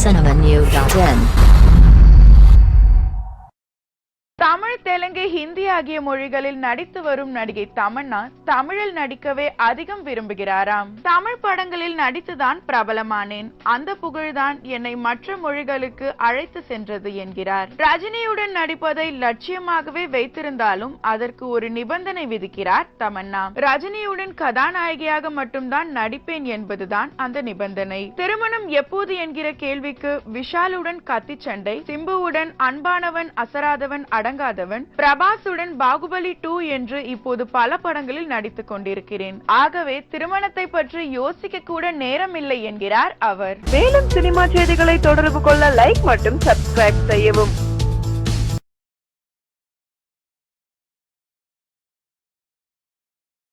cinemanew.in. Tamil, Telugu, Hindi ஆகிய மொழிகளில் நடித்து வரும் நடிகை தமன்னா தமிழில் நடிக்கவே அதிகம் விரும்புகிறாராம். தமிழ் படங்களில் நடித்துதான் பிரபலமானேன், அந்த புகழ்தான் என்னை மற்ற மொழிகளுக்கு அழைத்து சென்றது என்கிறார். ரஜினியுடன் நடிப்பதை லட்சியமாகவே வைத்திருந்தாலும் அதற்கு ஒரு நிபந்தனை விதிக்கிறார் தமன்னா. ரஜினியுடன் கதாநாயகியாக மட்டும்தான் நடிப்பேன் என்பதுதான் அந்த நிபந்தனை. திருமணம் எப்போது என்கிற கேள்விக்கு விஷாலுடன் கத்தி சண்டை, சிம்புவுடன் அன்பானவன் அசராதவன் அடங்காதவன், பிரபாசுடன் பாகுபலி 2 என்று இப்போது பல படங்களில் நடித்துக் கொண்டிருக்கிறேன். ஆகவே திருமணத்தை பற்றி யோசிக்க கூட நேரம் இல்லை என்கிறார் அவர். மேலும் சினிமா செய்திகளை தொடர்பு கொள்ள லைக் மற்றும் சப்ஸ்கிரைப் செய்யவும்.